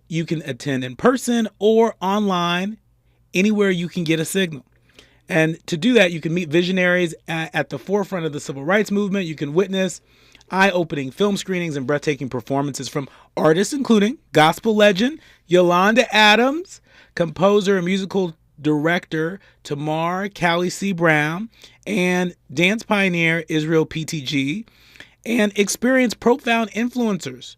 you can attend in person or online, anywhere you can get a signal. And to do that, you can meet visionaries at the forefront of the civil rights movement. You can witness eye-opening film screenings and breathtaking performances from artists including gospel legend Yolanda Adams, composer and musical director Tamar Callie C. Brown, and dance pioneer Israel PTG, and experienced profound influencers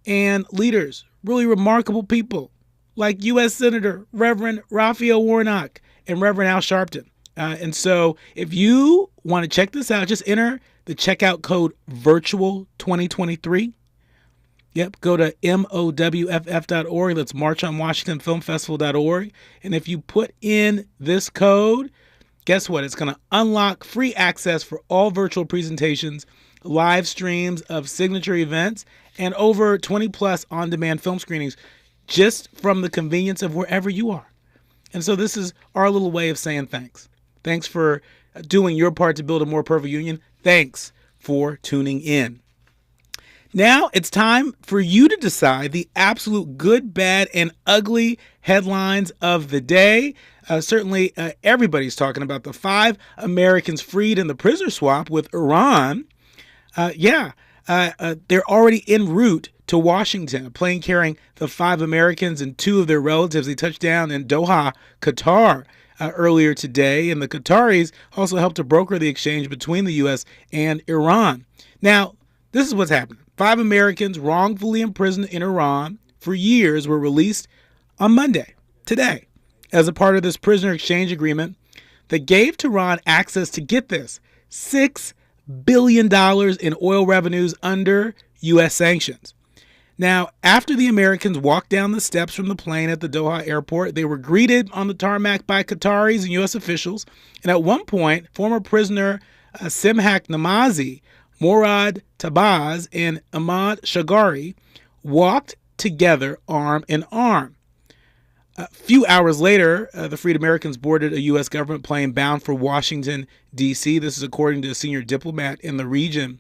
and leaders, really remarkable people like U.S. Senator Reverend Raphael Warnock and Reverend Al Sharpton. And so if you want to check this out, just enter the checkout code VIRTUAL2023. Yep, go to MOWFF.org. Let's March on Washington Film Festival.org. And if you put in this code, guess what? It's going to unlock free access for all virtual presentations, live streams of signature events, and over 20 plus on-demand film screenings just from the convenience of wherever you are. And so this is our little way of saying thanks. Thanks for doing your part to build a more perfect union. Thanks for tuning in. Now it's time for you to decide the absolute good, bad, and ugly headlines of the day. Certainly, everybody's talking about the 5 Americans freed in the prisoner swap with Iran. They're already en route to Washington, a plane carrying the 5 Americans and 2 of their relatives. They touched down in Doha, Qatar, earlier today, and the Qataris also helped to broker the exchange between the U.S. and Iran. Now, this is what's happening. 5 Americans wrongfully imprisoned in Iran for years were released on Monday, today, as a part of this prisoner exchange agreement that gave Tehran access to, get this, $6 billion in oil revenues under U.S. sanctions. Now, after the Americans walked down the steps from the plane at the Doha airport, they were greeted on the tarmac by Qataris and U.S. officials. And at one point, former prisoner Simhak Namazi, Morad Tabaz, and Ahmad Shagari walked together arm in arm. A few hours later, the freed Americans boarded a U.S. government plane bound for Washington, D.C. This is according to a senior diplomat in the region.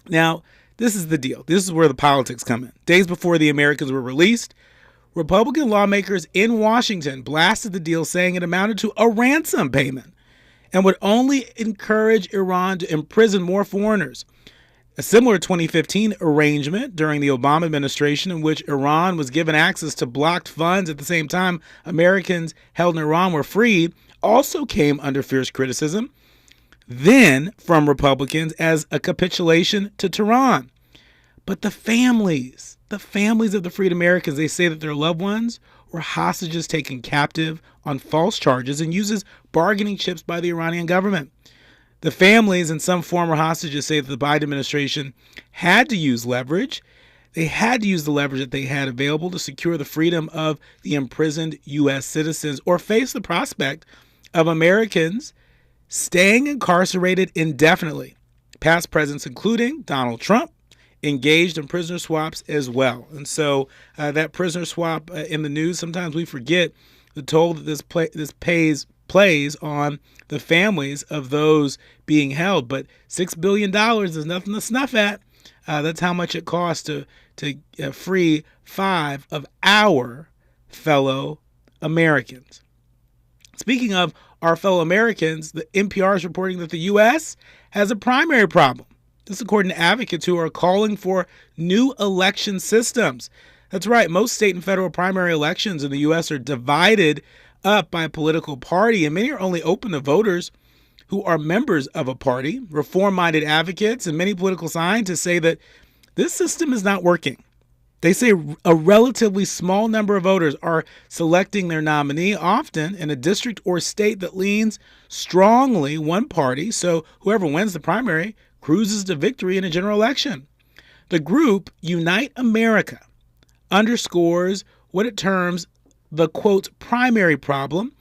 Now, this is the deal. This is where the politics come in. Days before the Americans were released, Republican lawmakers in Washington blasted the deal, saying it amounted to a ransom payment and would only encourage Iran to imprison more foreigners. A similar 2015 arrangement during the Obama administration, in which Iran was given access to blocked funds at the same time Americans held in Iran were freed, also came under fierce criticism, then from Republicans, as a capitulation to Tehran. But the families of the freed Americans, they say that their loved ones were hostages taken captive on false charges and used as bargaining chips by the Iranian government. The families and some former hostages say that the Biden administration had to use leverage. They had to use the leverage that they had available to secure the freedom of the imprisoned U.S. citizens, or face the prospect of Americans staying incarcerated indefinitely. Past presidents, including Donald Trump, engaged in prisoner swaps as well. And so that prisoner swap in the news, sometimes we forget the toll that this plays on the families of those being held. But $6 billion is nothing to snuff at. That's how much it costs to free 5 of our fellow Americans. Speaking of our fellow Americans, the NPR is reporting that the U.S. has a primary problem. This according to advocates who are calling for new election systems. That's right. Most state and federal primary elections in the U.S. are divided up by a political party, and many are only open to voters who are members of a party. Reform-minded advocates and many political scientists say that this system is not working. They say a relatively small number of voters are selecting their nominee, often in a district or state that leans strongly one party, so whoever wins the primary cruises to victory in a general election. The group Unite America underscores what it terms the, quote, primary problem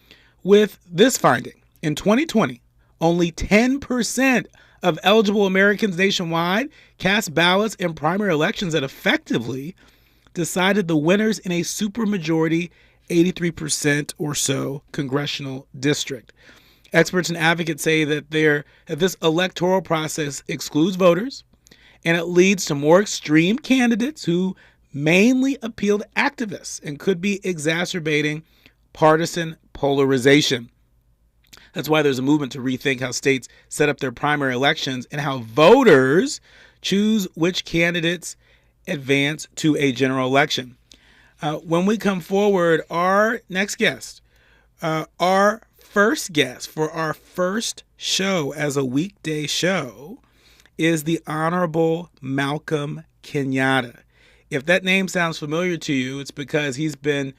with this finding. In 2020, only 10% of eligible Americans nationwide cast ballots in primary elections that effectively decided the winners in a supermajority 83% or so congressional district. Experts and advocates say that this electoral process excludes voters, and it leads to more extreme candidates who mainly appeal to activists and could be exacerbating partisan polarization. That's why there's a movement to rethink how states set up their primary elections and how voters choose which candidates advance to a general election. When we come forward, our next guest, our first guest for our first show as a weekday show is the Honorable Malcolm Kenyatta. If that name sounds familiar to you, it's because he's been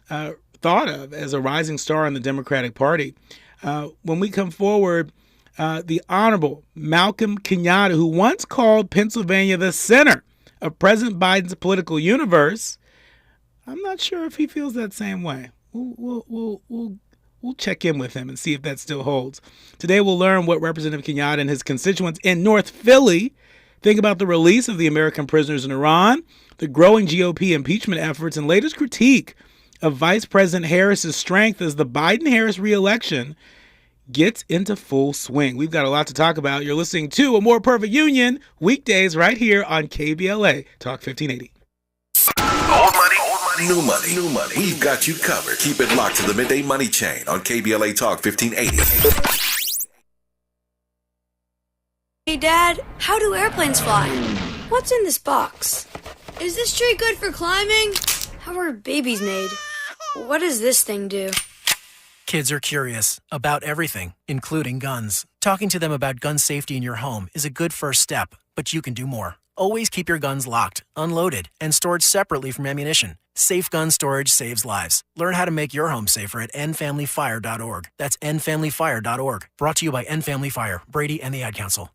thought of as a rising star in the Democratic Party. When we come forward, the Honorable Malcolm Kenyatta, who once called Pennsylvania the center of President Biden's political universe, I'm not sure if he feels that same way. We'll check in with him and see if that still holds. Today, we'll learn what Representative Kenyatta and his constituents in North Philly think about the release of the American prisoners in Iran, the growing GOP impeachment efforts, and latest critique of Vice President Harris's strength as the Biden-Harris reelection gets into full swing. We've got a lot to talk about. You're listening to A More Perfect Union, weekdays right here on KBLA Talk 1580. Old money, new money, new money. We've got you covered. Keep it locked to the Midday Money Chain on KBLA Talk 1580. Hey, Dad, how do airplanes fly? What's in this box? Is this tree good for climbing? How are babies made? What does this thing do? Kids are curious about everything, including guns. Talking to them about gun safety in your home is a good first step, but you can do more. Always keep your guns locked, unloaded, and stored separately from ammunition. Safe gun storage saves lives. Learn how to make your home safer at endfamilyfire.org. That's endfamilyfire.org. Brought to you by End Family Fire, Brady, and the Ad Council.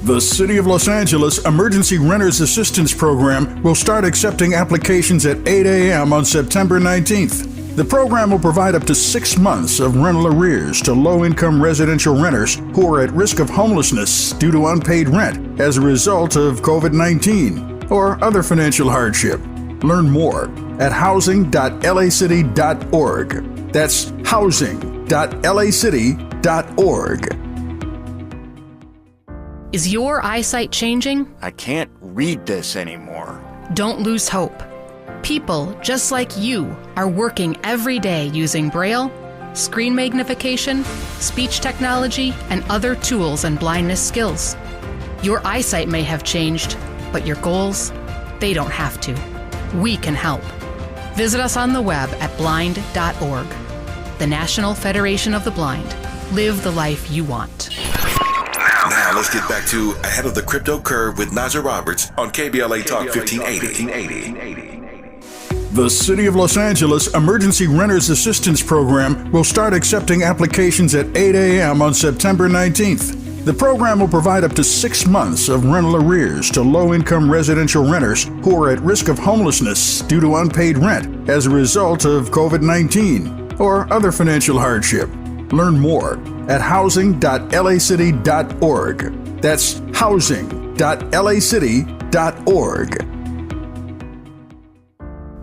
The City of Los Angeles Emergency Renters Assistance Program will start accepting applications at 8 a.m. on September 19th. The program will provide up to 6 months of rental arrears to low-income residential renters who are at risk of homelessness due to unpaid rent as a result of COVID-19 or other financial hardship. Learn more at housing.lacity.org. That's housing.lacity.org. Is your eyesight changing? I can't read this anymore. Don't lose hope. People just like you are working every day using Braille, screen magnification, speech technology, and other tools and blindness skills. Your eyesight may have changed, but your goals, they don't have to. We can help. Visit us on the web at blind.org. The National Federation of the Blind. Live the life you want. Now let's get back to Ahead of the Crypto Curve with Naja Roberts on KBLA Talk 1580. The City of Los Angeles Emergency Renters Assistance Program will start accepting applications at 8 a.m. on September 19th. The program will provide up to 6 months of rental arrears to low-income residential renters who are at risk of homelessness due to unpaid rent as a result of COVID-19 or other financial hardship. Learn more at housing.lacity.org. That's housing.lacity.org.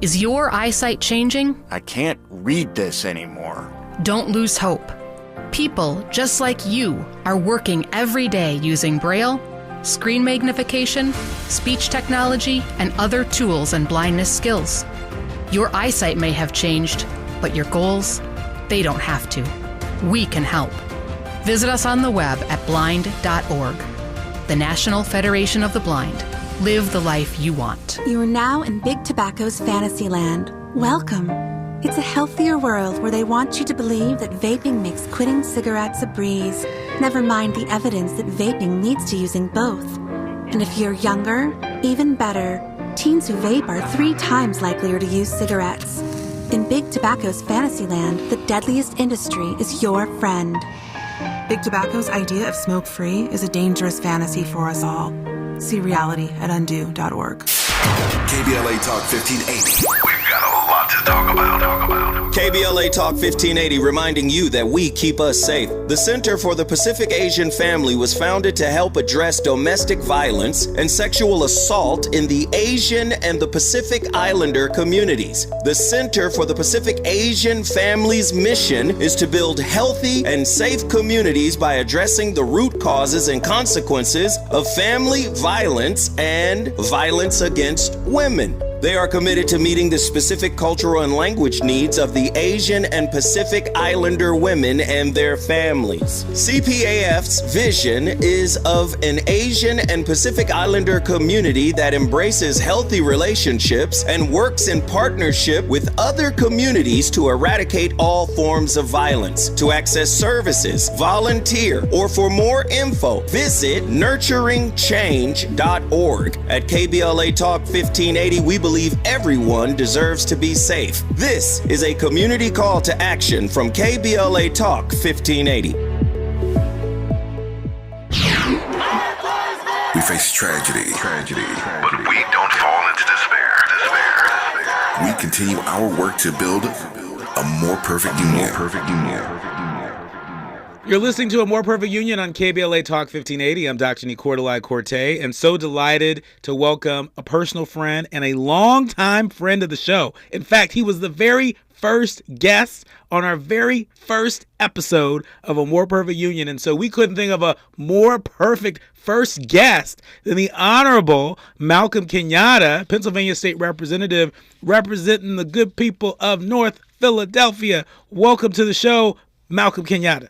Is your eyesight changing? I can't read this anymore. Don't lose hope. People just like you are working every day using Braille, screen magnification, speech technology, and other tools and blindness skills. Your eyesight may have changed, but your goals, they don't have to. We can help. Visit us on the web at blind.org. The National Federation of the Blind. Live the life you want. You are now in Big Tobacco's fantasy land. Welcome. It's a healthier world where they want you to believe that vaping makes quitting cigarettes a breeze. Never mind the evidence that vaping leads to using both. And if you're younger, even better, teens who vape are 3 times likelier to use cigarettes. In Big Tobacco's Fantasyland, the deadliest industry is your friend. Big Tobacco's idea of smoke-free is a dangerous fantasy for us all. See reality at undo.org. KBLA Talk 1580. We've got a lot to KBLA Talk 1580 reminding you that we keep us safe. The Center for the Pacific Asian Family was founded to help address domestic violence and sexual assault in the Asian and the Pacific Islander communities. The Center for the Pacific Asian Family's mission is to build healthy and safe communities by addressing the root causes and consequences of family violence and violence against women. They are committed to meeting the specific cultural and language needs of the Asian and Pacific Islander women and their families. CPAF's vision is of an Asian and Pacific Islander community that embraces healthy relationships and works in partnership with other communities to eradicate all forms of violence. To access services, volunteer, or for more info, visit nurturingchange.org. At KBLA Talk 1580, we believe everyone deserves to be safe. This is a community call to action from KBLA Talk 1580. We face tragedy, but we don't fall into despair. We continue our work to build a more perfect union. You're listening to A More Perfect Union on KBLA Talk 1580. I'm Dr. Nii-Quartelai Quartey, and so delighted to welcome a personal friend and a longtime friend of the show. In fact, he was the very first guest on our very first episode of A More Perfect Union, and so we couldn't think of a more perfect first guest than the Honorable Malcolm Kenyatta, Pennsylvania State Representative, representing the good people of North Philadelphia. Welcome to the show, Malcolm Kenyatta.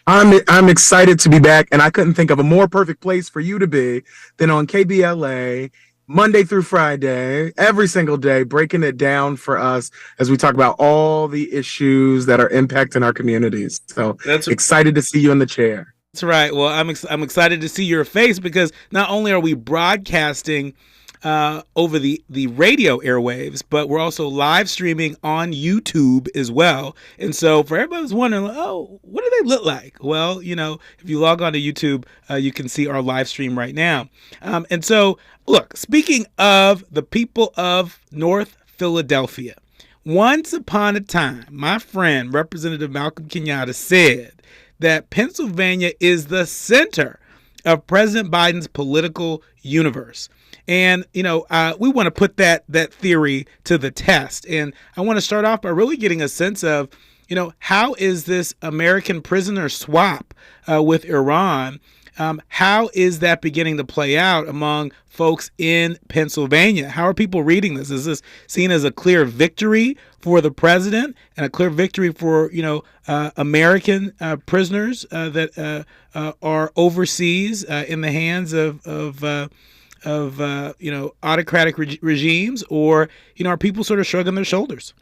I'm excited to be back, and I couldn't think of a more perfect place for you to be than on KBLA Monday through Friday, every single day, breaking it down for us as we talk about all the issues that are impacting our communities. So excited to see you in the chair. That's right. Well, I'm excited to see your face because not only are we broadcasting over the radio airwaves, but we're also live streaming on YouTube as well. And so for everybody who's wondering, oh, what do they look like? Well, you know, if you log on to YouTube, you can see our live stream right now. And so, look, speaking of the people of North Philadelphia, once upon a time, my friend, Representative Malcolm Kenyatta, said that Pennsylvania is the center of President Biden's political universe. And, you know, we want to put that theory to the test. And I want to start off by really getting a sense of, you know, how is this American prisoner swap with Iran? How is that beginning to play out among folks in Pennsylvania? How are people reading this? Is this seen as a clear victory for the president and a clear victory for, you know, American prisoners that are overseas in the hands of you know, autocratic regimes, or, you know, are people sort of shrugging their shoulders?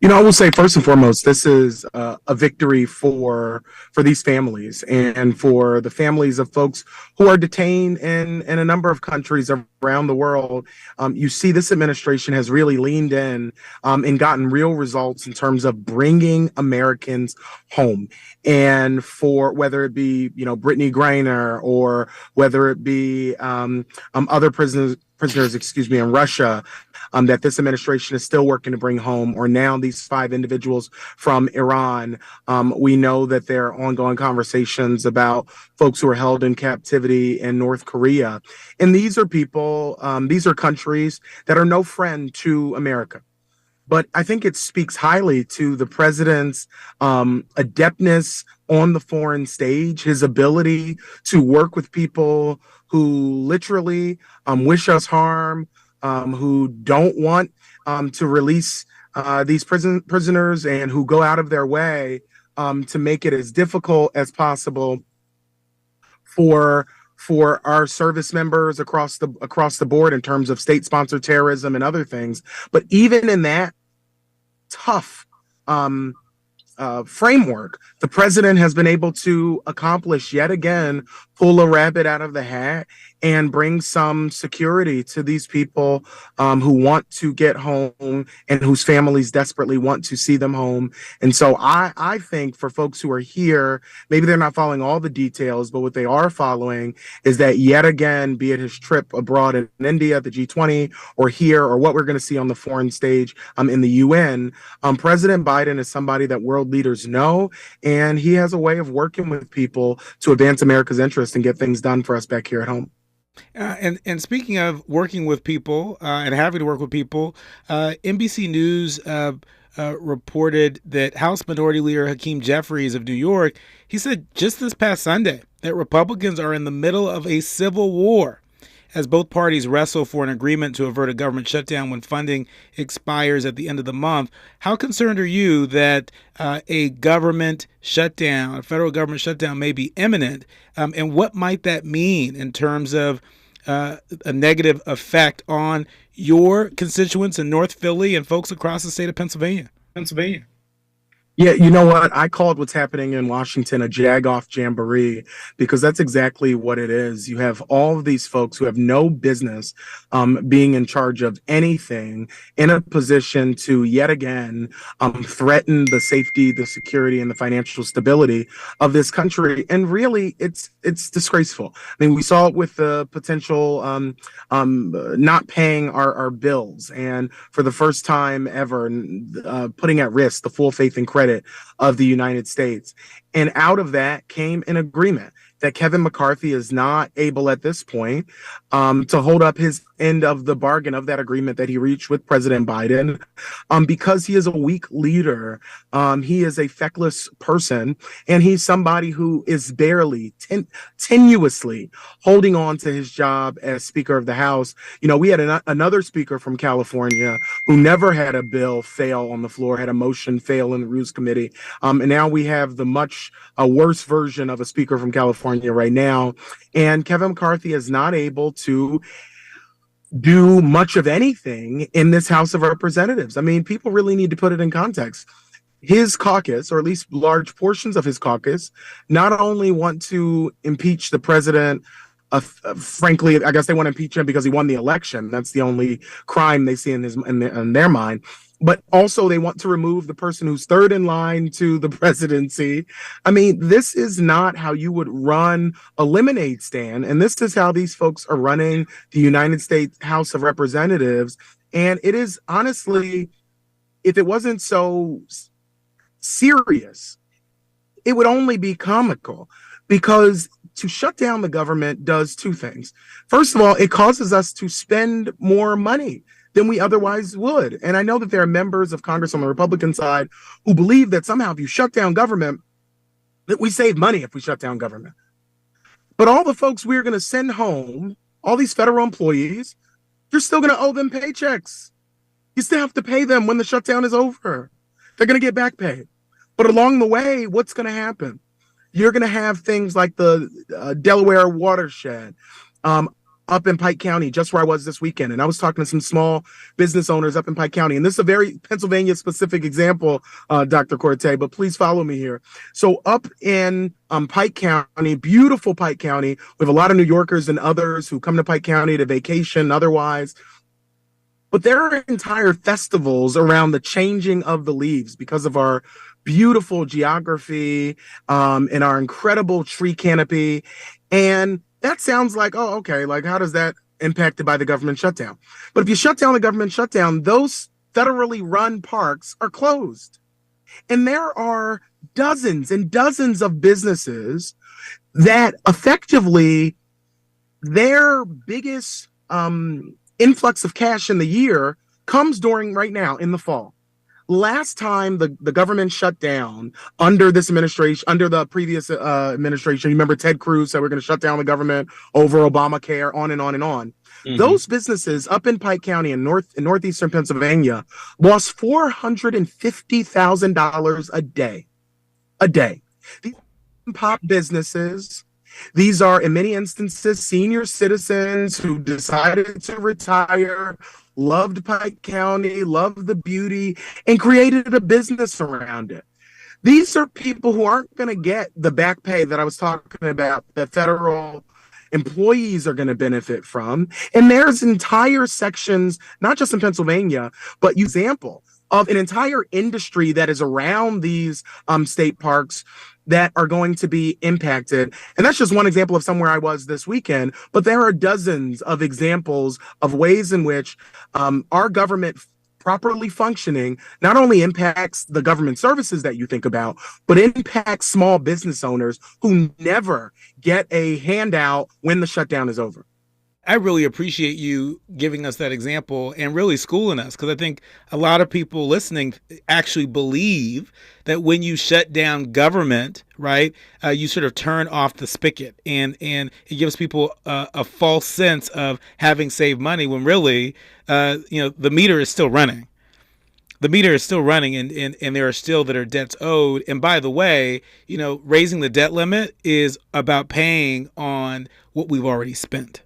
You know, I will say first and foremost, this is a victory for these families and for the families of folks who are detained in a number of countries around the world. You see, this administration has really leaned in and gotten real results in terms of bringing Americans home. And for whether it be, you know, Brittany Griner, or whether it be other prisoners, in Russia, that this administration is still working to bring home, or now these 5 individuals from Iran. We know that there are ongoing conversations about folks who are held in captivity in North Korea. And these are people, these are countries that are no friend to America. But I think it speaks highly to the president's adeptness on the foreign stage, his ability to work with people who literally wish us harm, who don't want to release these prisoners, and who go out of their way to make it as difficult as possible for our service members across the board in terms of state-sponsored terrorism and other things. But even in that tough framework, the president has been able to accomplish yet again, pull a rabbit out of the hat, and bring some security to these people who want to get home and whose families desperately want to see them home. And so I think for folks who are here, maybe they're not following all the details, but what they are following is that yet again, be it his trip abroad in India, the G20, or here, or what we're going to see on the foreign stage in the UN, President Biden is somebody that world leaders know, and he has a way of working with people to advance America's interests and get things done for us back here at home. And speaking of working with people and having to work with people, NBC News reported that House Minority Leader Hakeem Jeffries of New York, he said just this past Sunday that Republicans are in the middle of a civil war as both parties wrestle for an agreement to avert a government shutdown when funding expires at the end of the month. How concerned are you that a government shutdown, a federal government shutdown may be imminent? And what might that mean in terms of a negative effect on your constituents in North Philly and folks across the state of Pennsylvania? Yeah, you know what? I called what's happening in Washington a jag-off jamboree, because that's exactly what it is. You have all of these folks who have no business being in charge of anything, in a position to yet again threaten the safety, the security, and the financial stability of this country. And really, it's disgraceful. I mean, we saw it with the potential not paying our bills, and for the first time ever, putting at risk the full faith and credit of the United States. And out of that came an agreement that Kevin McCarthy is not able at this point to hold up his end of the bargain of that agreement that he reached with President Biden, because he is a weak leader. He is a feckless person, and he's somebody who is barely tenuously holding on to his job as Speaker of the House. You know, we had another speaker from California who never had a bill fail on the floor, had a motion fail in the Rules Committee. And now we have the much worse version of a speaker from California right now. And Kevin McCarthy is not able to do much of anything in this House of Representatives. I mean, people really need to put it in context. His caucus, or at least large portions of his caucus, not only want to impeach the president, frankly, I guess they want to impeach him because he won the election. That's the only crime they see in their mind. But also they want to remove the person who's third in line to the presidency. I mean, this is not how you would run a lemonade stand. And this is how these folks are running the United States House of Representatives. And it is honestly, if it wasn't so serious, it would only be comical, because to shut down the government does two things. First of all, it causes us to spend more money than we otherwise would. And I know that there are members of Congress on the Republican side who believe that somehow if you shut down government, that we save money if we shut down government. But all the folks we're going to send home, all these federal employees, you're still going to owe them paychecks. You still have to pay them when the shutdown is over. They're going to get back pay. But along the way, what's going to happen? You're going to have things like the Delaware watershed, up in Pike County, just where I was this weekend. And I was talking to some small business owners up in Pike County. And this is a very Pennsylvania specific example, Dr. Quartey, but please follow me here. So up in Pike County, beautiful Pike County, we have a lot of New Yorkers and others who come to Pike County to vacation otherwise. But there are entire festivals around the changing of the leaves because of our beautiful geography and our incredible tree canopy. And that sounds like, oh, okay, like how does that impacted by the government shutdown? But if you shut down the government shutdown, those federally run parks are closed. And there are dozens and dozens of businesses that effectively their biggest influx of cash in the year comes during right now in the fall. Last time the government shut down under this administration, under the previous administration, you remember Ted Cruz said we're going to shut down the government over Obamacare, on and on and on. Mm-hmm. Those businesses up in Pike County in northeastern Pennsylvania lost $450,000 a day. These pop businesses. These are, in many instances, senior citizens who decided to retire, loved Pike County, loved the beauty, and created a business around it. These are people who aren't going to get the back pay that I was talking about that federal employees are going to benefit from. And there's entire sections, not just in Pennsylvania, but example of an entire industry that is around these state parks that are going to be impacted. And that's just one example of somewhere I was this weekend, but there are dozens of examples of ways in which our government properly functioning not only impacts the government services that you think about, but impacts small business owners who never get a handout when the shutdown is over. I really appreciate you giving us that example and really schooling us, because I think a lot of people listening actually believe that when you shut down government, right, you sort of turn off the spigot, and it gives people a false sense of having saved money when really, the meter is still running. The meter is still running, and there are still that are debts owed. And by the way, raising the debt limit is about paying on what we've already spent.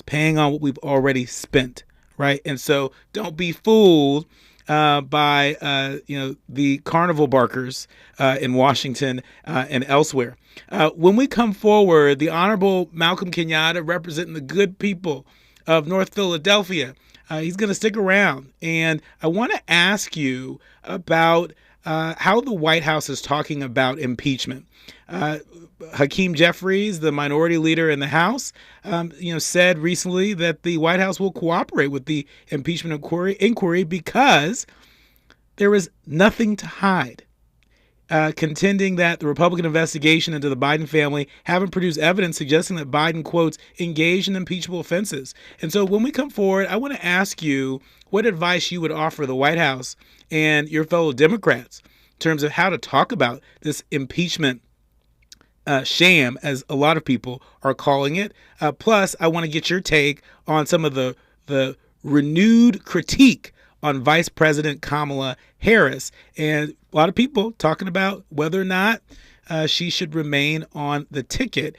Paying on what we've already spent, right? And so don't be fooled by the carnival barkers in Washington and elsewhere. When we come forward, the Honorable Malcolm Kenyatta, representing the good people of North Philadelphia, he's going to stick around. And I want to ask you about how the White House is talking about impeachment. Hakeem Jeffries, the minority leader in the House, said recently that the White House will cooperate with the impeachment inquiry because there is nothing to hide, contending that the Republican investigation into the Biden family haven't produced evidence suggesting that Biden, quotes, engaged in impeachable offenses. And so when we come forward, I want to ask you what advice you would offer the White House and your fellow Democrats in terms of how to talk about this impeachment sham, as a lot of people are calling it. Plus, I want to get your take on some of the renewed critique on Vice President Kamala Harris, and a lot of people talking about whether or not she should remain on the ticket,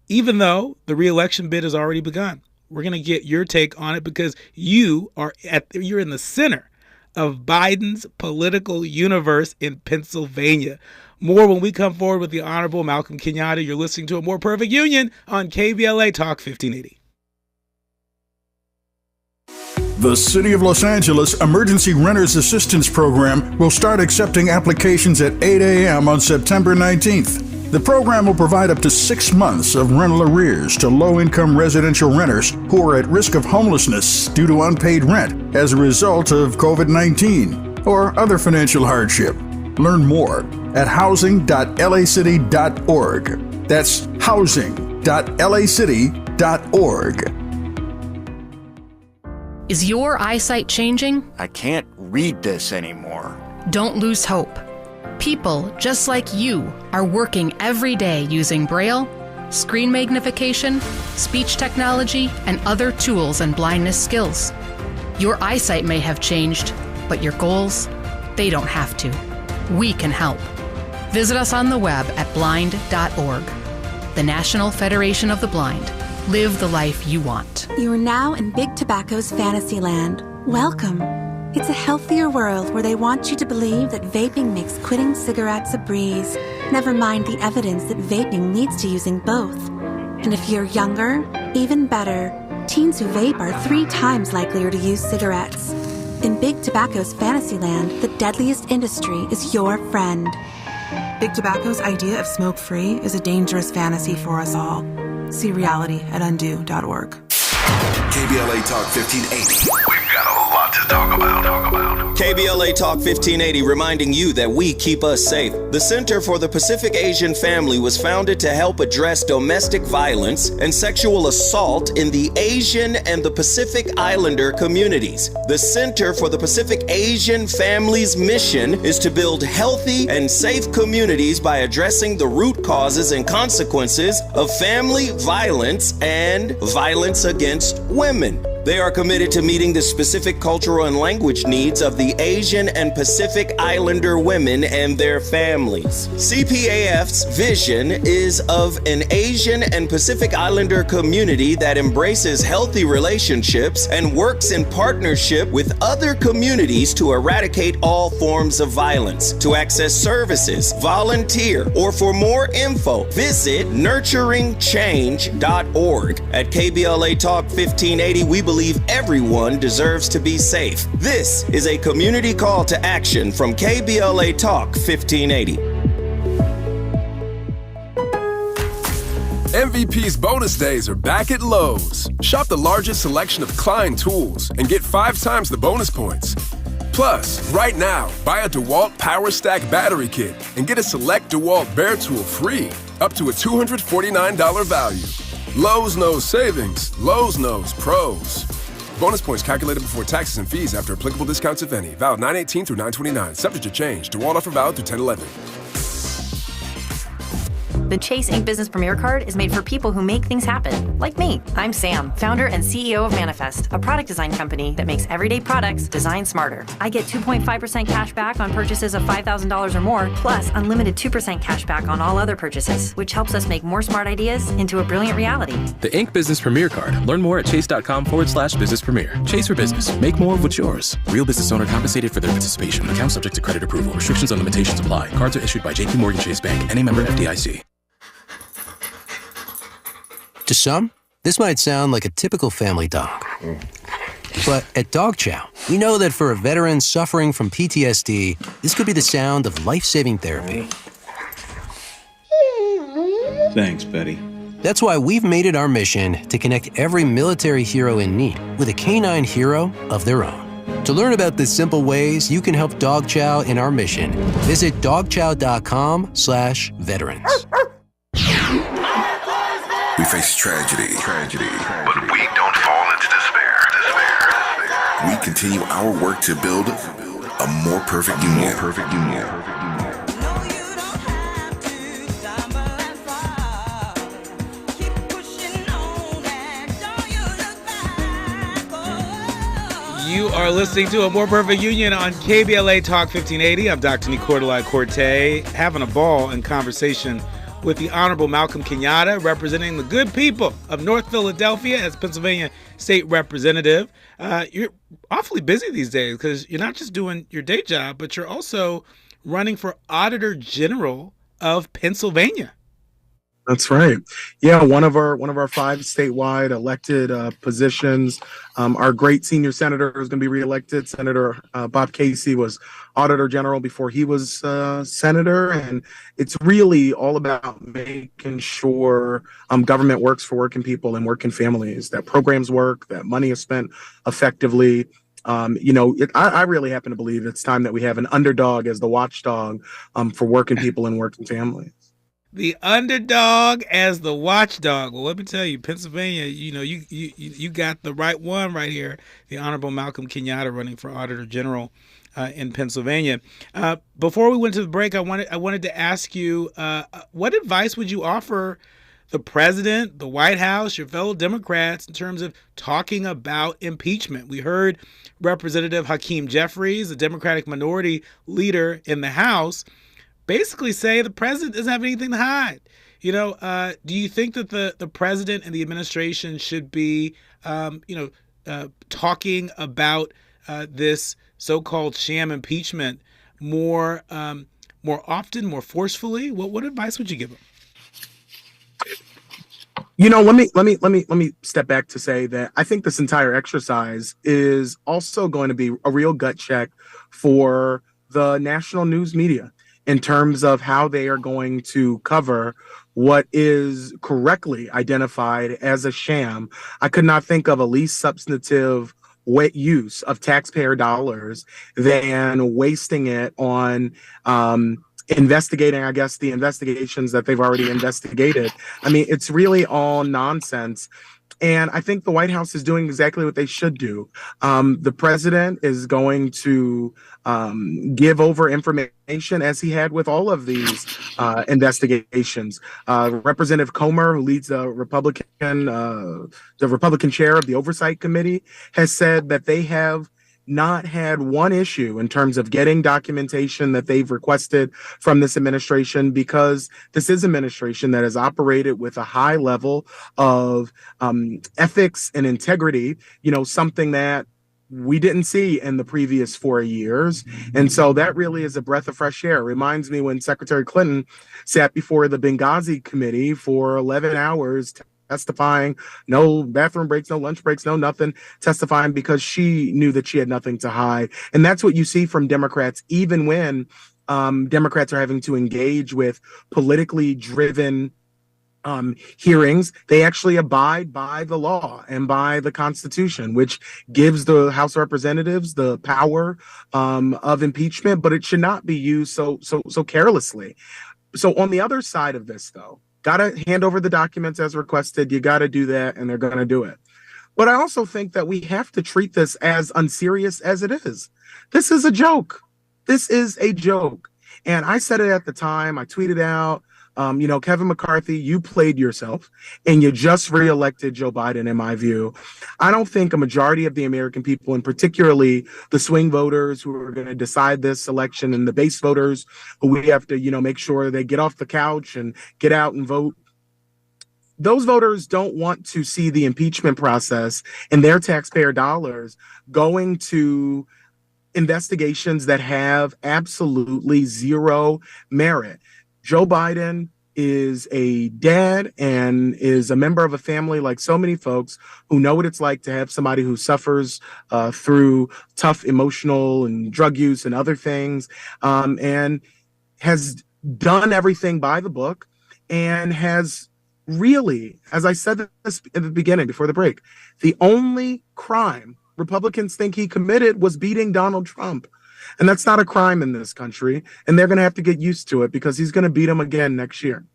even though the reelection bid has already begun. We're going to get your take on it because you're in the center of Biden's political universe in Pennsylvania. More when we come forward with the Honorable Malcolm Kenyatta. You're listening to A More Perfect Union on KBLA Talk 1580. The City of Los Angeles Emergency Renters Assistance Program will start accepting applications at 8 a.m. on September 19th. The program will provide up to 6 months of rental arrears to low-income residential renters who are at risk of homelessness due to unpaid rent as a result of COVID-19 or other financial hardship. Learn more at housing.lacity.org. That's housing.lacity.org. Is your eyesight changing? I can't read this anymore. Don't lose hope. People just like you are working every day using Braille, screen magnification, speech technology, and other tools and blindness skills. Your eyesight may have changed, but your goals, they don't have to. We can help. Visit us on the web at blind.org. The National Federation of the Blind. Live the life you want. You are now in Big Tobacco's fantasy land. Welcome. It's a healthier world where they want you to believe that vaping makes quitting cigarettes a breeze. Never mind the evidence that vaping leads to using both. And if you're younger, even better, teens who vape are 3 times likelier to use cigarettes. In Big Tobacco's fantasy land, the deadliest industry is your friend. Big Tobacco's idea of smoke-free is a dangerous fantasy for us all. See reality at undo.org. KBLA Talk 1580. We've got a lot to talk about. KBLA Talk 1580 reminding you that we keep us safe. The Center for the Pacific Asian Family was founded to help address domestic violence and sexual assault in the Asian and the Pacific Islander communities. The Center for the Pacific Asian Family's mission is to build healthy and safe communities by addressing the root causes and consequences of family violence and violence against women. They are committed to meeting the specific cultural and language needs of the Asian and Pacific Islander women and their families. CPAF's vision is of an Asian and Pacific Islander community that embraces healthy relationships and works in partnership with other communities to eradicate all forms of violence. To access services, volunteer, or for more info, visit nurturingchange.org. At KBLA Talk 1580, we believe everyone deserves to be safe. This is a community call to action from KBLA Talk 1580. MVP's bonus days are back at Lowe's. Shop the largest selection of Klein tools and get 5 times the bonus points. Plus, right now, buy a DeWalt Power Stack battery kit and get a select DeWalt Bear tool free, up to a $249 value. Lowe's knows savings. Lowe's knows pros. Bonus points calculated before taxes and fees after applicable discounts, if any. Valid 9/18 through 9/29. Subject to change. DeWalt offer valid through 10/11. The Chase Ink Business Premier Card is made for people who make things happen, like me. I'm Sam, founder and CEO of Manifest, a product design company that makes everyday products designed smarter. I get 2.5% cash back on purchases of $5,000 or more, plus unlimited 2% cash back on all other purchases, which helps us make more smart ideas into a brilliant reality. The Ink Business Premier Card. Learn more at chase.com/business premier. Chase for business. Make more of what's yours. Real business owner compensated for their participation. Account subject to credit approval. Restrictions and limitations apply. Cards are issued by JP Morgan Chase Bank. Any member FDIC. To some, this might sound like a typical family dog. But at Dog Chow, we know that for a veteran suffering from PTSD, this could be the sound of life-saving therapy. Thanks, Betty. That's why we've made it our mission to connect every military hero in need with a canine hero of their own. To learn about the simple ways you can help Dog Chow in our mission, visit dogchow.com/veterans. We face tragedy, but we don't fall into despair. We continue our work to build a more perfect union. You are listening to A More Perfect Union on KBLA Talk 1580. I'm Dr. Nii-Quartelai Quartey, having a ball in conversation with the Honorable Malcolm Kenyatta, representing the good people of North Philadelphia as Pennsylvania State Representative. You're awfully busy these days because you're not just doing your day job, but you're also running for Auditor General of Pennsylvania. That's right. Yeah, one of our 5 statewide elected positions. Our great senior senator is going to be reelected. Senator Bob Casey was Auditor General before he was senator, and it's really all about making sure government works for working people and working families, that programs work, that money is spent effectively. I really happen to believe it's time that we have an underdog as the watchdog for working people and working families. The underdog as the watchdog. Well, let me tell you, Pennsylvania, you got the right one right here. The Honorable Malcolm Kenyatta running for Auditor General in Pennsylvania. Before we went to the break, I wanted to ask you, what advice would you offer the president, the White House, your fellow Democrats in terms of talking about impeachment? We heard Representative Hakeem Jeffries, the Democratic minority leader in the House, basically say the president doesn't have anything to hide. Do you think that the president and the administration should be, talking about this so-called sham impeachment more often, more forcefully? What advice would you give them? Let me step back to say that I think this entire exercise is also going to be a real gut check for the national news media in terms of how they are going to cover what is correctly identified as a sham. I could not think of a least substantive use of taxpayer dollars than wasting it on investigating, I guess, the investigations that they've already investigated. I mean, it's really all nonsense. And I think the White House is doing exactly what they should do. The president is going to give over information as he had with all of these investigations. Representative Comer, who leads the Republican chair of the Oversight Committee, has said that they have not had one issue in terms of getting documentation that they've requested from this administration, because this is an administration that has operated with a high level of ethics and integrity, something that we didn't see in the previous 4 years. And so that really is a breath of fresh air. It reminds me when Secretary Clinton sat before the Benghazi committee for 11 hours testifying, no bathroom breaks, no lunch breaks, no nothing, testifying because she knew that she had nothing to hide. And that's what you see from Democrats, even when Democrats are having to engage with politically driven hearings. They actually abide by the law and by the Constitution, which gives the House of Representatives the power of impeachment, but it should not be used so carelessly. So on the other side of this, though, got to hand over the documents as requested. You got to do that, and they're going to do it. But I also think that we have to treat this as unserious as it is. This is a joke. This is a joke. And I said it at the time. I tweeted out, Kevin McCarthy, you played yourself and you just reelected Joe Biden, in my view. I don't think a majority of the American people, and particularly the swing voters who are going to decide this election and the base voters who we have to, make sure they get off the couch and get out and vote. Those voters don't want to see the impeachment process and their taxpayer dollars going to investigations that have absolutely zero merit. Joe Biden is a dad and is a member of a family like so many folks who know what it's like to have somebody who suffers through tough emotional and drug use and other things, and has done everything by the book and has really, as I said this at the beginning before the break, the only crime Republicans think he committed was beating Donald Trump. And that's not a crime in this country. And they're going to have to get used to it because he's going to beat them again next year.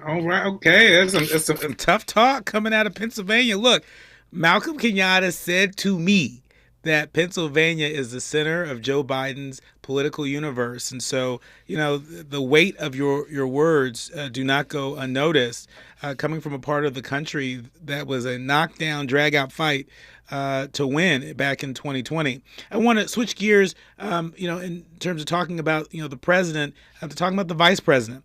All right. Okay. It's some tough talk coming out of Pennsylvania. Look, Malcolm Kenyatta said to me that Pennsylvania is the center of Joe Biden's political universe. And so, the weight of your words do not go unnoticed, coming from a part of the country that was a knockdown, drag-out fight to win back in 2020. I want to switch gears, in terms of talking about, the president, to talking about the vice president.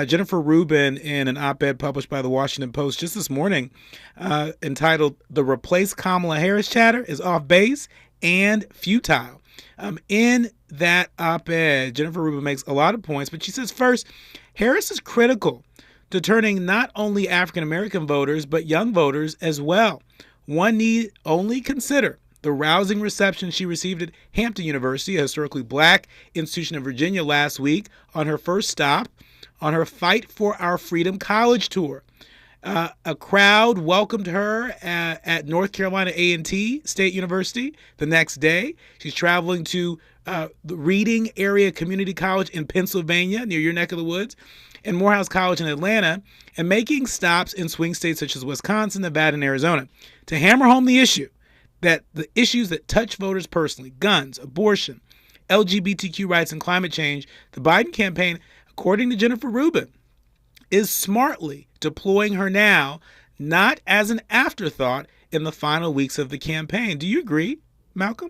Jennifer Rubin, in an op-ed published by the Washington Post just this morning, entitled "The Replace Kamala Harris Chatter is Off Base and Futile." In that op-ed, Jennifer Rubin makes a lot of points, but she says, first, Harris is critical to turning not only African-American voters, but young voters as well. One need only consider the rousing reception she received at Hampton University, a historically black institution in Virginia, last week on her first stop on her Fight for Our Freedom college tour. A crowd welcomed her at North Carolina A&T State University the next day. She's traveling to the Reading Area Community College in Pennsylvania, near your neck of the woods, and Morehouse College in Atlanta, and making stops in swing states such as Wisconsin, Nevada, and Arizona to hammer home the issues that touch voters personally: guns, abortion, LGBTQ rights, and climate change. The Biden campaign, according to Jennifer Rubin, is smartly deploying her now, not as an afterthought in the final weeks of the campaign. Do you agree, Malcolm?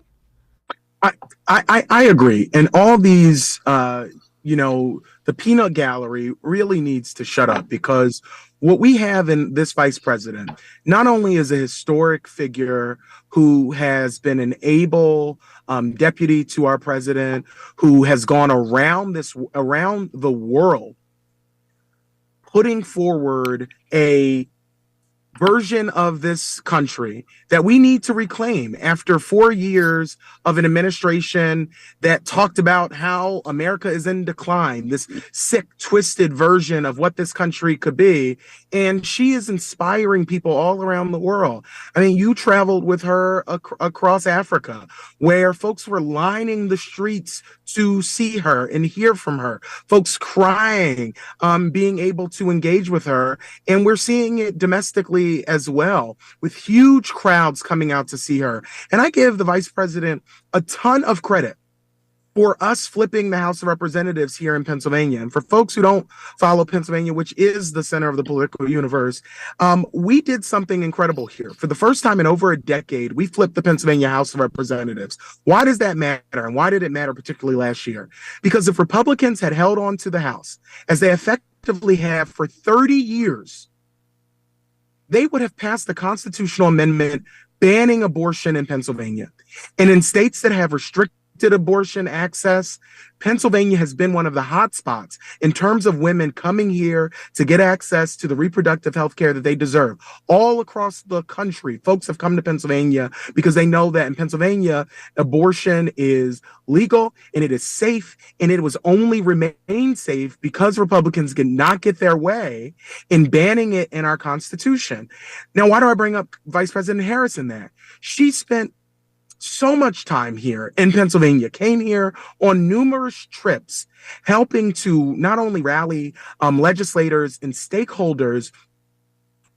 I agree. And all these, the peanut gallery really needs to shut up, because what we have in this vice president not only is a historic figure who has been an able deputy to our president, who has gone around the world putting forward a version of this country that we need to reclaim after 4 years of an administration that talked about how America is in decline, this sick, twisted version of what this country could be. And she is inspiring people all around the world. I mean, you traveled with her across Africa, where folks were lining the streets to see her and hear from her, folks crying, being able to engage with her. And we're seeing it domestically victory as well, with huge crowds coming out to see her. And I give the vice president a ton of credit for us flipping the House of Representatives here in Pennsylvania. And for folks who don't follow Pennsylvania, which is the center of the political universe, we did something incredible here. For the first time in over a decade, we flipped the Pennsylvania House of Representatives. Why does that matter? And why did it matter particularly last year? Because if Republicans had held on to the House, as they effectively have for 30 years, they would have passed the constitutional amendment banning abortion in Pennsylvania. And in states that have restricted abortion access, Pennsylvania has been one of the hot spots in terms of women coming here to get access to the reproductive health care that they deserve. All across the country, folks have come to Pennsylvania because they know that in Pennsylvania, abortion is legal and it is safe, and it was only remain safe because Republicans did not get their way in banning it in our Constitution. Now, why do I bring up Vice President Harris in that? She spent so much time here in Pennsylvania, came here on numerous trips, helping to not only rally legislators and stakeholders,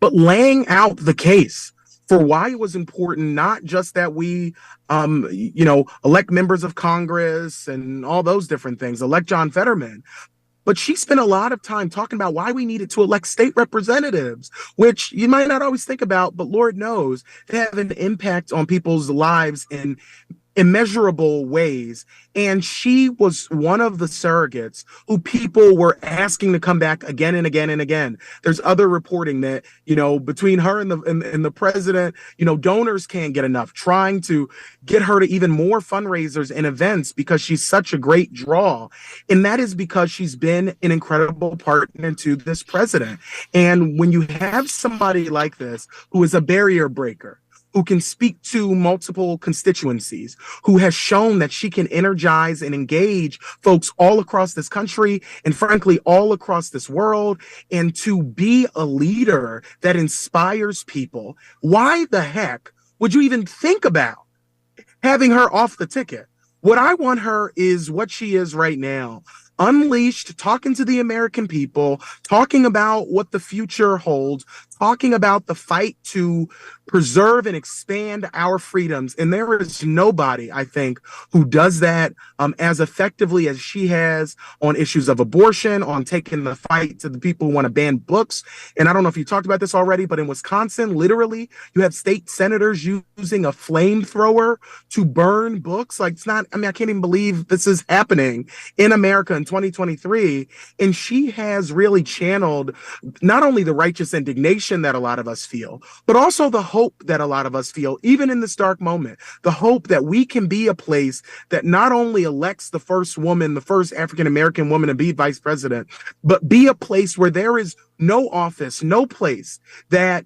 but laying out the case for why it was important, not just that we, elect members of Congress and all those different things, elect John Fetterman. But she spent a lot of time talking about why we needed to elect state representatives, which you might not always think about, but Lord knows they have an impact on people's lives in immeasurable ways. And she was one of the surrogates who people were asking to come back again and again and again. There's other reporting that, between her and the president, donors can't get enough, trying to get her to even more fundraisers and events because she's such a great draw. And that is because she's been an incredible partner to this president. And when you have somebody like this, who is a barrier breaker, who can speak to multiple constituencies, who has shown that she can energize and engage folks all across this country and frankly, all across this world, and to be a leader that inspires people. Why the heck would you even think about having her off the ticket? What I want her is what she is right now. Unleashed, talking to the American people, talking about what the future holds, talking about the fight to preserve and expand our freedoms. And there is nobody, I think, who does that as effectively as she has on issues of abortion, on taking the fight to the people who want to ban books. And I don't know if you talked about this already, but in Wisconsin, literally, you have state senators using a flamethrower to burn books. Like, it's not, I can't even believe this is happening in America in 2023. And she has really channeled not only the righteous indignation that a lot of us feel, but also the hope that a lot of us feel, even in this dark moment, the hope that we can be a place that not only elects the first woman, the first African-American woman to be vice president, but be a place where there is no office, no place that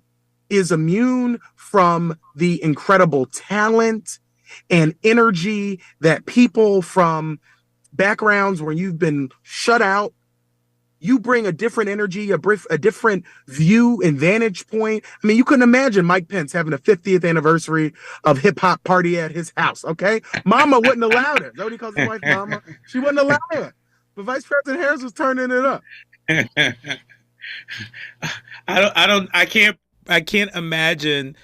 is immune from the incredible talent and energy that people from backgrounds where you've been shut out, you bring a different energy, a different view and vantage point. You couldn't imagine Mike Pence having a 50th anniversary of hip hop party at his house, okay? Mama wouldn't allow it. Is that what he calls his wife, Mama? She wouldn't allow it. But Vice President Harris was turning it up. I can't imagine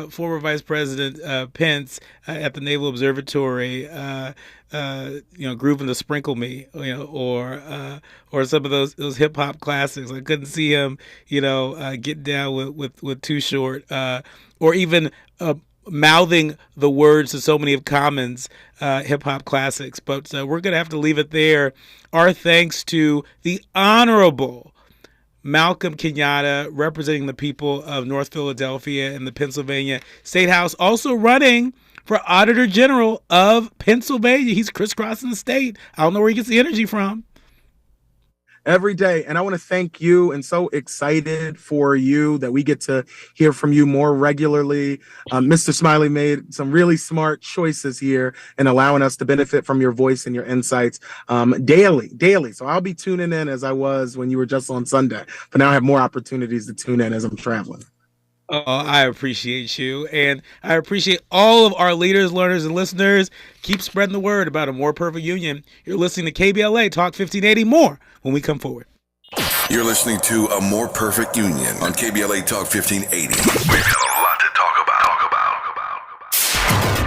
former Vice President Pence at the Naval Observatory, grooving the Sprinkle Me, or some of those hip hop classics. I couldn't see him, getting down with Too Short, or even mouthing the words to so many of Common's hip hop classics. But we're gonna have to leave it there. Our thanks to the Honorable Malcolm Kenyatta, representing the people of North Philadelphia in the Pennsylvania State House, also running for Auditor General of Pennsylvania. He's crisscrossing the state. I don't know where he gets the energy from. Every day. And I want to thank you, and so excited for you that we get to hear from you more regularly. Mr. Smiley made some really smart choices here in allowing us to benefit from your voice and your insights daily. So I'll be tuning in as I was when you were just on Sunday, but now I have more opportunities to tune in as I'm traveling. Oh, I appreciate you. And I appreciate all of our leaders, learners, and listeners. Keep spreading the word about a more perfect union. You're listening to KBLA Talk 1580. More when we come forward. You're listening to A More Perfect Union on KBLA Talk 1580. We've got a lot to talk about.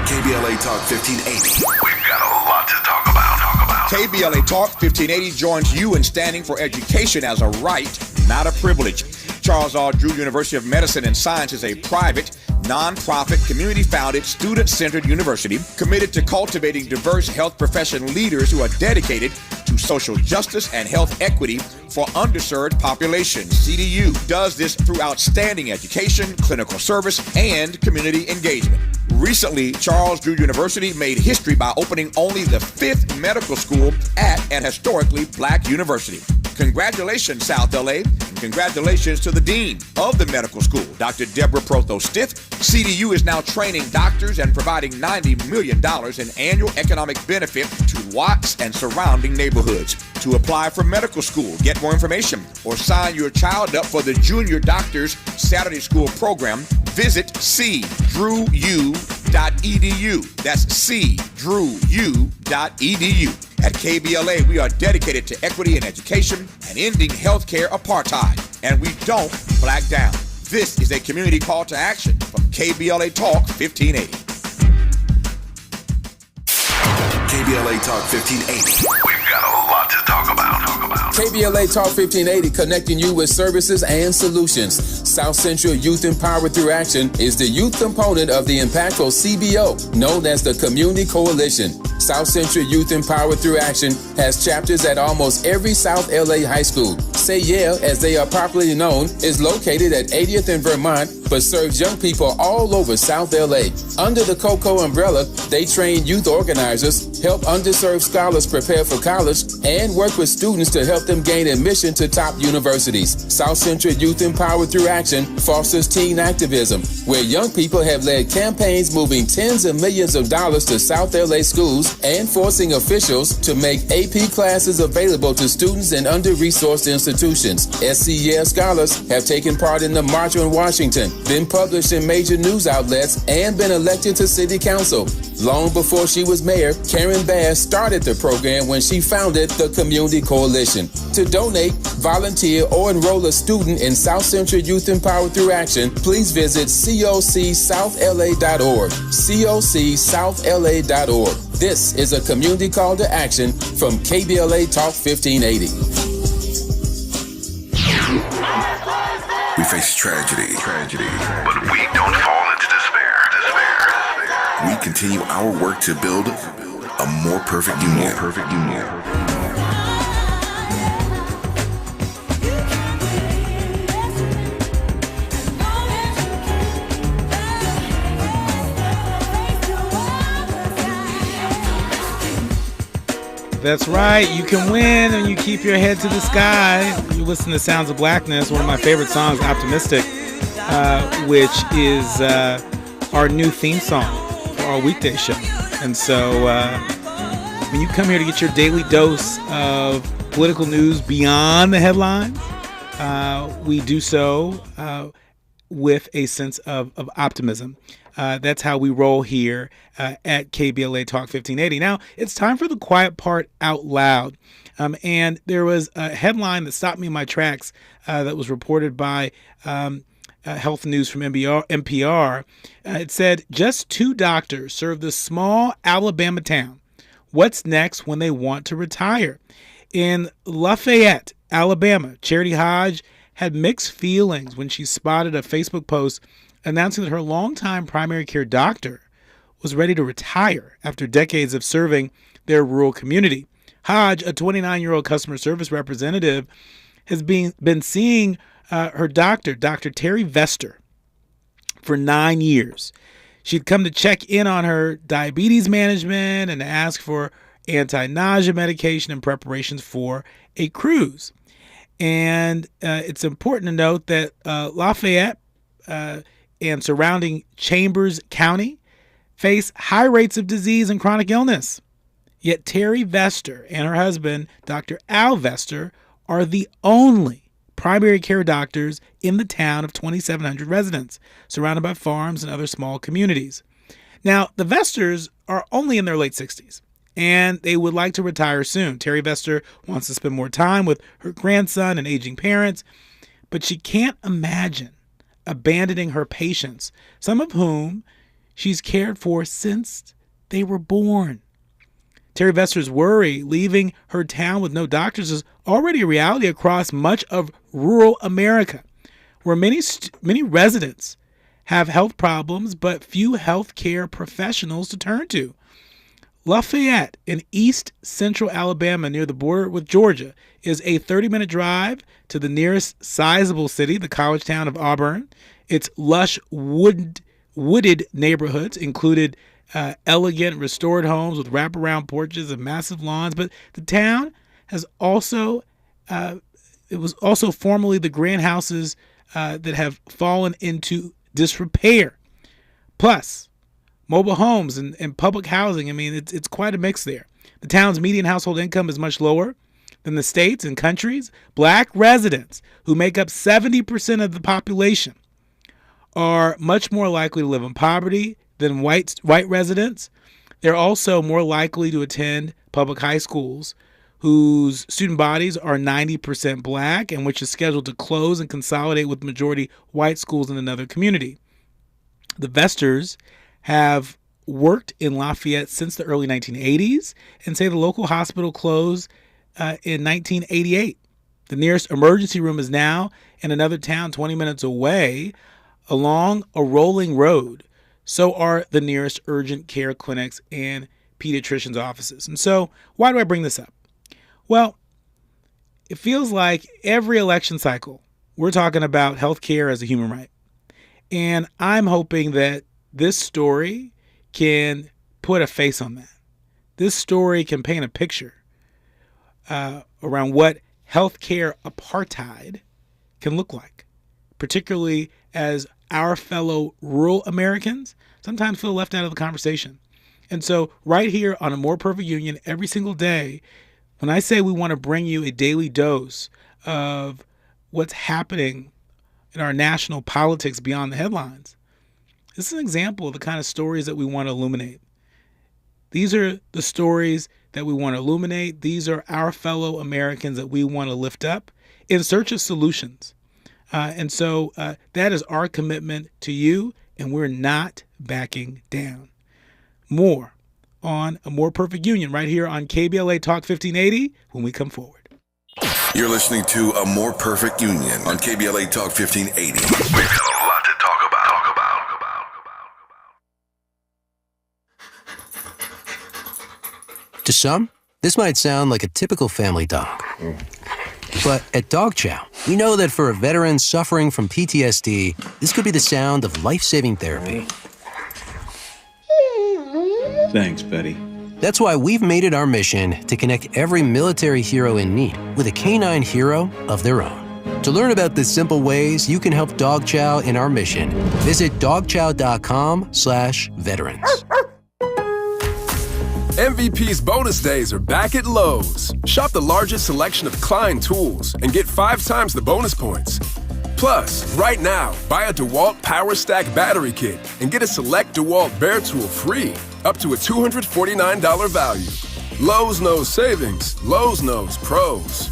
KBLA Talk 1580. We've got a lot to talk about. KBLA Talk 1580 joins you in standing for education as a right, not a privilege. Charles R. Drew University of Medicine and Science is a private, non-profit, community-founded, student-centered university committed to cultivating diverse health profession leaders who are dedicated to social justice and health equity for underserved populations. CDU does this through outstanding education, clinical service, and community engagement. Recently, Charles Drew University made history by opening only the 5th medical school at an historically black university. Congratulations, South LA, and congratulations to the dean of the medical school, Dr. Deborah Protho-Stith. CDU is now training doctors and providing $90 million in annual economic benefit to Watts and surrounding neighborhoods. To apply for medical school, get more information, or sign your child up for the Junior Doctors Saturday School program, visit cdrewu.edu. That's cdrewu.edu. At KBLA, we are dedicated to equity in education and ending healthcare apartheid, and we don't black down. This is a community call to action from KBLA Talk 1580. KBLA Talk 1580. We've got a lot to talk about. KBLA Talk 1580, connecting you with services and solutions. South Central Youth Empowered Through Action is the youth component of the impactful CBO, known as the Community Coalition. South Central Youth Empowered Through Action has chapters at almost every South LA high school. Say Yeah, as they are popularly known, is located at 80th and Vermont, but serves young people all over South LA. Under the COCO umbrella, they train youth organizers, help underserved scholars prepare for college, and work with students to help them gain admission to top universities. South Central Youth Empowered Through Action fosters teen activism, where young people have led campaigns moving tens of millions of dollars to South LA schools and forcing officials to make AP classes available to students in under-resourced institutions. SCEL scholars have taken part in the March on Washington, been published in major news outlets, and been elected to city council. Long before she was mayor, Karen Bass started the program when she founded the Community Coalition. To donate, volunteer, or enroll a student in South Central Youth Empowered Through Action, please visit cocsouthla.org. cocsouthla.org. This is a community call to action from KBLA Talk 1580. We face tragedy, but we don't fall into despair. We continue our work to build a more perfect union. That's right. You can win when you keep your head to the sky. You listen to Sounds of Blackness, one of my favorite songs, Optimistic, which is our new theme song for our weekday show. And so when you come here to get your daily dose of political news beyond the headlines, we do so with a sense of optimism. That's how we roll here at KBLA Talk 1580. Now, it's time for the quiet part out loud. And there was a headline that stopped me in my tracks that was reported by Health News from NPR. It said, just 2 doctors serve this small Alabama town. What's next when they want to retire? In Lafayette, Alabama, Charity Hodge had mixed feelings when she spotted a Facebook post announcing that her longtime primary care doctor was ready to retire after decades of serving their rural community. Hodge, a 29-year-old customer service representative, has been seeing her doctor, Dr. Terry Vester, for 9 years. She'd come to check in on her diabetes management and to ask for anti-nausea medication and preparations for a cruise. And it's important to note that Lafayette and surrounding Chambers County face high rates of disease and chronic illness. Yet Terry Vester and her husband, Dr. Al Vester, are the only primary care doctors in the town of 2,700 residents, surrounded by farms and other small communities. Now, the Vesters are only in their late 60s, and they would like to retire soon. Terry Vester wants to spend more time with her grandson and aging parents, but she can't imagine abandoning her patients, some of whom she's cared for since they were born. Terry Vester's worry leaving her town with no doctors is already a reality across much of rural America, where many residents have health problems but few health care professionals to turn to. Lafayette in east central Alabama near the border with Georgia is a 30-minute drive to the nearest sizable city, the college town of Auburn. Its lush wooded neighborhoods included elegant restored homes with wraparound porches and massive lawns, but the town has also it was also formerly the grand houses that have fallen into disrepair. Plus, mobile homes and public housing. I mean, it's quite a mix there. The town's median household income is much lower than the states and countries. Black residents, who make up 70% of the population, are much more likely to live in poverty than white residents. They're also more likely to attend public high schools whose student bodies are 90% black and which is scheduled to close and consolidate with majority white schools in another community. The Vesters have worked in Lafayette since the early 1980s and say the local hospital closed in 1988. The nearest emergency room is now in another town 20 minutes away along a rolling road. So are the nearest urgent care clinics and pediatricians' offices. And so why do I bring this up? Well, it feels like every election cycle, we're talking about healthcare as a human right. And I'm hoping that this story can put a face on that. This story can paint a picture around what healthcare apartheid can look like, particularly as our fellow rural Americans sometimes feel left out of the conversation. And so right here on A More Perfect Union, every single day, when I say we want to bring you a daily dose of what's happening in our national politics beyond the headlines, this is an example of the kind of stories that we want to illuminate. These are the stories that we want to illuminate. These are our fellow Americans that we want to lift up in search of solutions. And so that is our commitment to you, and we're not backing down. More on A More Perfect Union right here on KBLA Talk 1580 when we come forward. You're listening to A More Perfect Union on KBLA Talk 1580. We've got a lot to talk about. To some, this might sound like a typical family dog. But at Dog Chow, we know that for a veteran suffering from PTSD, this could be the sound of life-saving therapy. Thanks, Betty. That's why we've made it our mission to connect every military hero in need with a canine hero of their own. To learn about the simple ways you can help Dog Chow in our mission, visit dogchow.com/veterans. MVP's bonus days are back at Lowe's. Shop the largest selection of Klein tools and get 5 times the bonus points. Plus, right now, buy a DeWalt Power Stack battery kit and get a select DeWalt Bear tool free, up to a $249 value. Lowe's knows savings. Lowe's knows pros.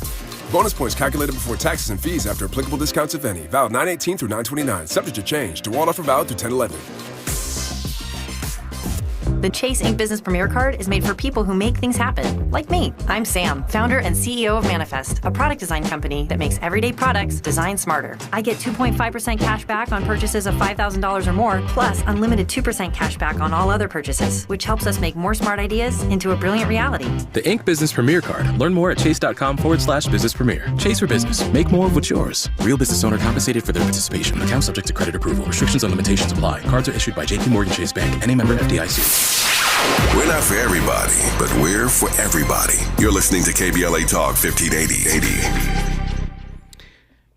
Bonus points calculated before taxes and fees after applicable discounts, if any. Valid 9/18 through 9/29. Subject to change. DeWalt offer valid through 10/11. The Chase Ink Business Premier Card is made for people who make things happen, like me. I'm Sam, founder and CEO of Manifest, a product design company that makes everyday products designed smarter. I get 2.5% cash back on purchases of $5,000 or more, plus unlimited 2% cash back on all other purchases, which helps us make more smart ideas into a brilliant reality. The Ink Business Premier Card. Learn more at chase.com/business premier. Chase for business. Make more of what's yours. Real business owner compensated for their participation. Account subject to credit approval. Restrictions and limitations apply. Cards are issued by JP Chase Bank. Any member FDIC. We're not for everybody, but we're for everybody. You're listening to KBLA Talk 1580.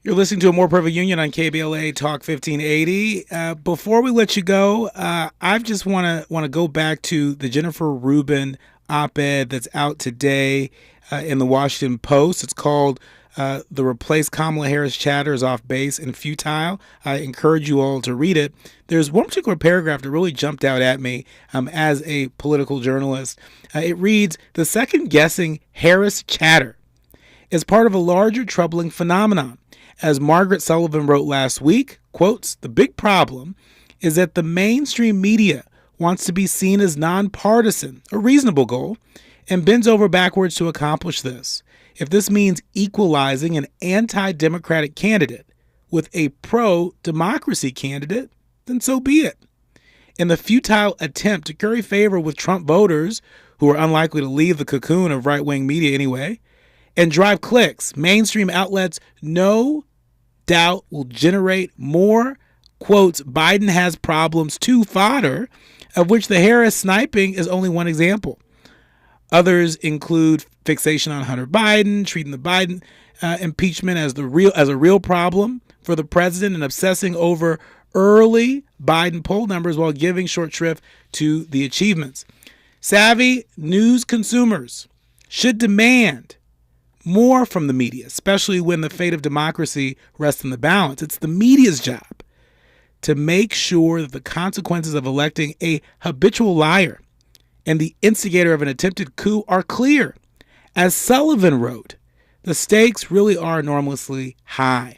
You're listening to A More Perfect Union on KBLA Talk 1580. Before we let you go, I just want to go back to the Jennifer Rubin op-ed that's out today in the Washington Post. It's called The Replace Kamala Harris chatter is off base and futile. I encourage you all to read it. There's one particular paragraph that really jumped out at me as a political journalist. It reads, "The second-guessing Harris chatter is part of a larger troubling phenomenon. As Margaret Sullivan wrote last week, quotes, the big problem is that the mainstream media wants to be seen as nonpartisan, a reasonable goal, and bends over backwards to accomplish this. If this means equalizing an anti-democratic candidate with a pro-democracy candidate, then so be it. In the futile attempt to curry favor with Trump voters, who are unlikely to leave the cocoon of right-wing media anyway, and drive clicks, mainstream outlets no doubt will generate more, quotes, Biden has problems too fodder, of which the Harris sniping is only one example. Others include fixation on Hunter Biden, treating the Biden impeachment as a real problem for the president, and obsessing over early Biden poll numbers while giving short shrift to the achievements. Savvy news consumers should demand more from the media, especially when the fate of democracy rests in the balance. It's the media's job to make sure that the consequences of electing a habitual liar and the instigator of an attempted coup are clear. As Sullivan wrote, the stakes really are enormously high.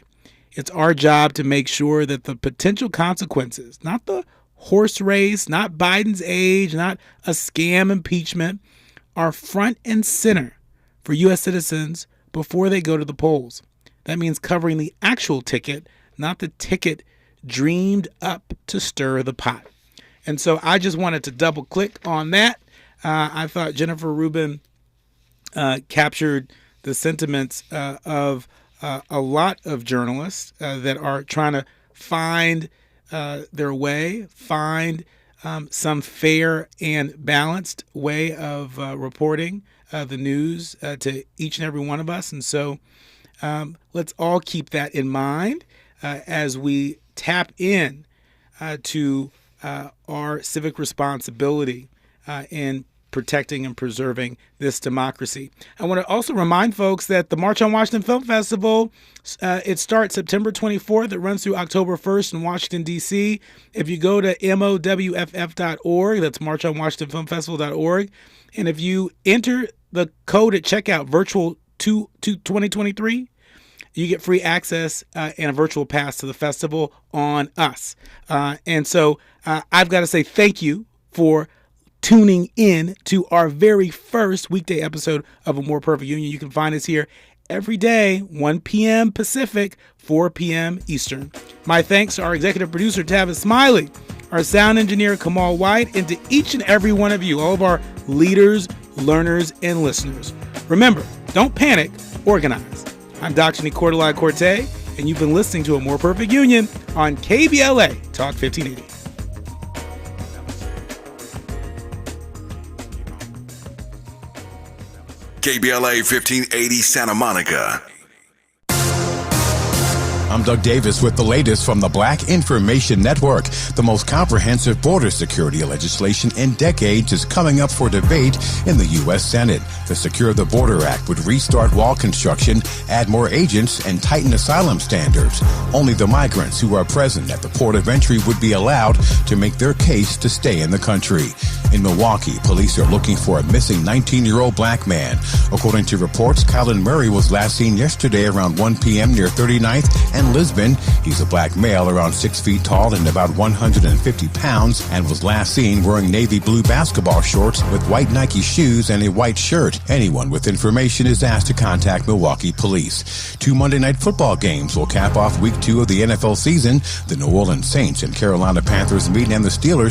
It's our job to make sure that the potential consequences, not the horse race, not Biden's age, not a scam impeachment, are front and center for U.S. citizens before they go to the polls. That means covering the actual ticket, not the ticket dreamed up to stir the pot. And so I just wanted to double click on that. I thought Jennifer Rubin captured the sentiments of a lot of journalists that are trying to find their way, find some fair and balanced way of reporting the news to each and every one of us. And so let's all keep that in mind as we tap in to our civic responsibility in protecting and preserving this democracy. I want to also remind folks that the March on Washington Film Festival, it starts September 24th. It runs through October 1st in Washington, D.C. If you go to MOWFF.org, that's marchonwashingtonfilmfestival.org, and if you enter the code at checkout, virtual 2023, you get free access and a virtual pass to the festival on us. And so I've got to say thank you for tuning in to our very first weekday episode of A More Perfect Union. You can find us here every day, 1 p.m. Pacific, 4 p.m. Eastern. My thanks to our executive producer, Tavis Smiley, our sound engineer, Kamal White, and to each and every one of you, all of our leaders, learners, and listeners. Remember, don't panic, organize. I'm Dr. Nii-Quartelai Quartey, and you've been listening to A More Perfect Union on KBLA Talk 1580. KBLA 1580 Santa Monica. I'm Doug Davis with the latest from the Black Information Network. The most comprehensive border security legislation in decades is coming up for debate in the U.S. Senate. The Secure the Border Act would restart wall construction, add more agents, and tighten asylum standards. Only the migrants who are present at the port of entry would be allowed to make their case to stay in the country. In Milwaukee, police are looking for a missing 19-year-old black man. According to reports, Colin Murray was last seen yesterday around 1 p.m. near 39th and Lisbon. He's a black male around 6 feet tall and about 150 pounds and was last seen wearing navy blue basketball shorts with white Nike shoes and a white shirt. Anyone with information is asked to contact Milwaukee police. 2 Monday Night Football games will cap off Week 2 of the NFL season. The New Orleans Saints and Carolina Panthers meet, and the Steelers